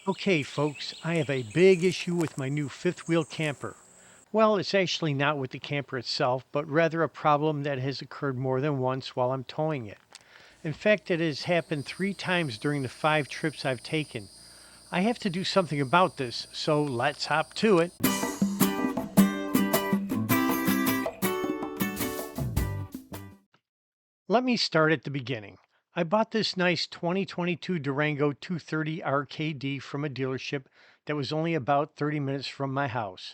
Okay, folks, I have a big issue with my new fifth wheel camper. Well, it's actually not with the camper itself, but rather a problem that has occurred more than once while I'm towing it. In fact, it has happened 3 times during the 5 trips I've taken. I have to do something about this, so let's hop to it. Let me start at the beginning. I bought this nice 2022 Durango 230 RKD from a dealership that was only about 30 minutes from my house.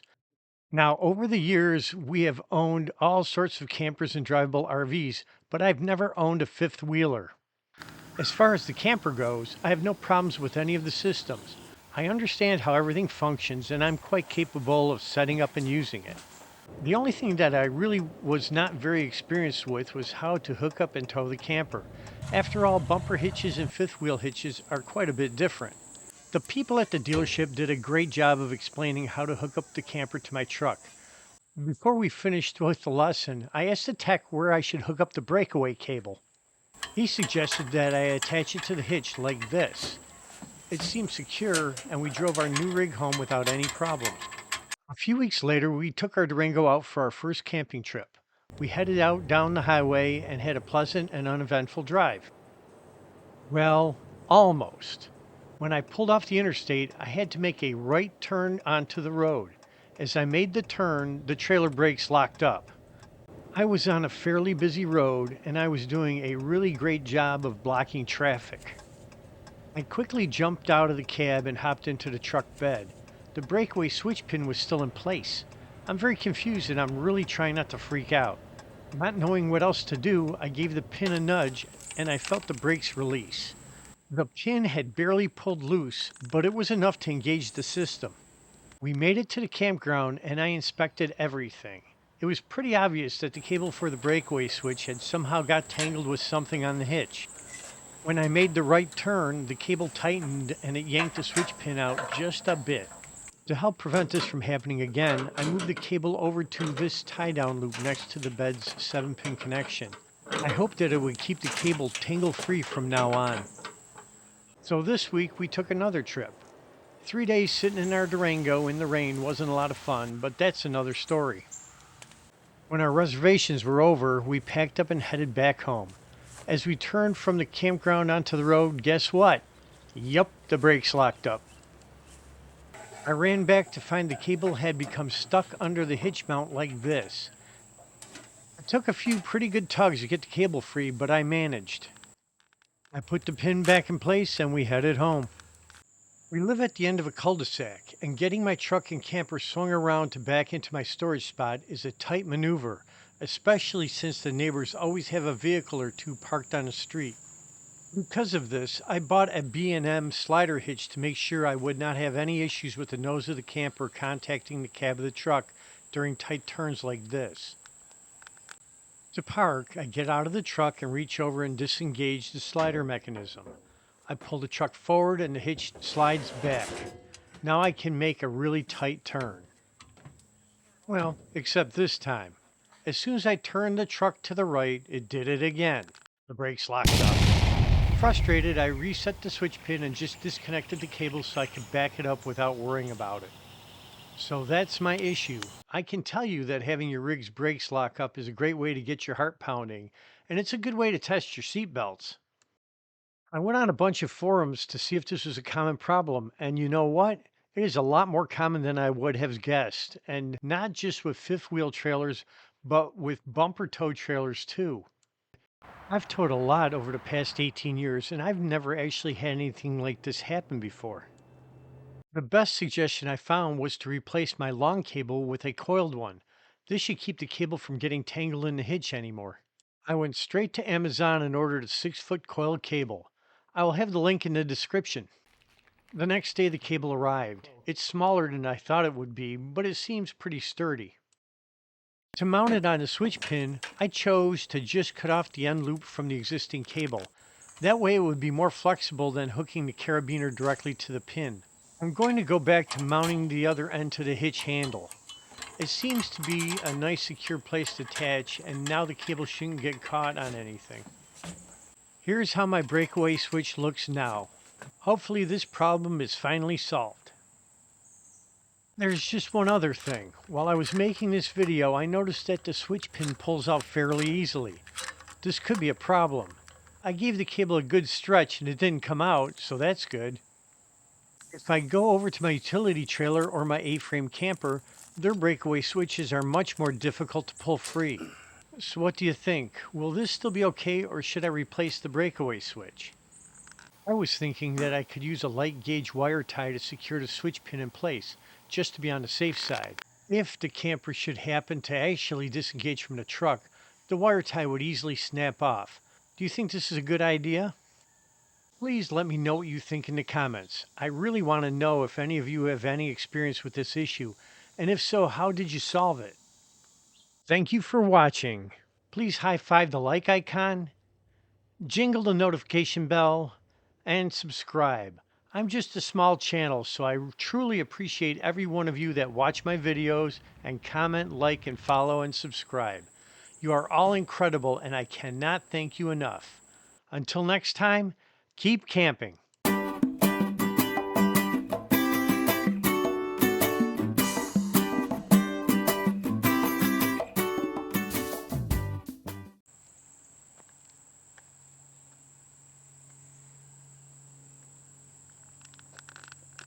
Now, over the years, we have owned all sorts of campers and drivable RVs, but I've never owned a fifth wheeler. As far as the camper goes, I have no problems with any of the systems. I understand how everything functions, and I'm quite capable of setting up and using it. The only thing that I really was not very experienced with was how to hook up and tow the camper. After all, bumper hitches and fifth wheel hitches are quite a bit different. The people at the dealership did a great job of explaining how to hook up the camper to my truck. Before we finished with the lesson, I asked the tech where I should hook up the breakaway cable. He suggested that I attach it to the hitch like this. It seemed secure, and we drove our new rig home without any problems. A few weeks later, we took our Durango out for our first camping trip. We headed out down the highway and had a pleasant and uneventful drive. Well, almost. When I pulled off the interstate, I had to make a right turn onto the road. As I made the turn, the trailer brakes locked up. I was on a fairly busy road and I was doing a really great job of blocking traffic. I quickly jumped out of the cab and hopped into the truck bed. The breakaway switch pin was still in place. I'm very confused and I'm really trying not to freak out. Not knowing what else to do, I gave the pin a nudge and I felt the brakes release. The pin had barely pulled loose, but it was enough to engage the system. We made it to the campground and I inspected everything. It was pretty obvious that the cable for the breakaway switch had somehow got tangled with something on the hitch. When I made the right turn, the cable tightened and it yanked the switch pin out just a bit. To help prevent this from happening again, I moved the cable over to this tie-down loop next to the bed's 7-pin connection. I hoped that it would keep the cable tangle-free from now on. So this week we took another trip. 3 days sitting in our Durango in the rain wasn't a lot of fun, but that's another story. When our reservations were over, we packed up and headed back home. As we turned from the campground onto the road, guess what? Yup, the brakes locked up. I ran back to find the cable had become stuck under the hitch mount like this. It took a few pretty good tugs to get the cable free, but I managed. I put the pin back in place and we headed home. We live at the end of a cul-de-sac, and getting my truck and camper swung around to back into my storage spot is a tight maneuver, especially since the neighbors always have a vehicle or two parked on the street. Because of this, I bought a B&M slider hitch to make sure I would not have any issues with the nose of the camper contacting the cab of the truck during tight turns like this. To park, I get out of the truck and reach over and disengage the slider mechanism. I pull the truck forward and the hitch slides back. Now I can make a really tight turn. Well, except this time. As soon as I turned the truck to the right, it did it again. The brakes locked up. Frustrated, I reset the switch pin and just disconnected the cable so I could back it up without worrying about it. So that's my issue. I can tell you that having your rig's brakes lock up is a great way to get your heart pounding, and it's a good way to test your seatbelts. I went on a bunch of forums to see if this was a common problem, and you know what? It is a lot more common than I would have guessed, and not just with fifth wheel trailers, but with bumper tow trailers too. I've towed a lot over the past 18 years, and I've never actually had anything like this happen before. The best suggestion I found was to replace my long cable with a coiled one. This should keep the cable from getting tangled in the hitch anymore. I went straight to Amazon and ordered a 6-foot coiled cable. I will have the link in the description. The next day the cable arrived. It's smaller than I thought it would be, but it seems pretty sturdy. To mount it on the switch pin, I chose to just cut off the end loop from the existing cable. That way it would be more flexible than hooking the carabiner directly to the pin. I'm going to go back to mounting the other end to the hitch handle. It seems to be a nice secure place to attach, and now the cable shouldn't get caught on anything. Here's how my breakaway switch looks now. Hopefully this problem is finally solved. There's just one other thing. While I was making this video, I noticed that the switch pin pulls out fairly easily. This could be a problem. I gave the cable a good stretch and it didn't come out, so that's good. If I go over to my utility trailer or my A-frame camper, their breakaway switches are much more difficult to pull free. So what do you think? Will this still be okay, or should I replace the breakaway switch? I was thinking that I could use a light gauge wire tie to secure the switch pin in place, just to be on the safe side. If the camper should happen to actually disengage from the truck, the wire tie would easily snap off. Do you think this is a good idea? Please let me know what you think in the comments. I really want to know if any of you have any experience with this issue, and if so, how did you solve it? Thank you for watching. Please high five the like icon, jingle the notification bell, and subscribe. I'm just a small channel, so I truly appreciate every one of you that watch my videos and comment, like, and follow and subscribe. You are all incredible, and I cannot thank you enough. Until next time, keep camping.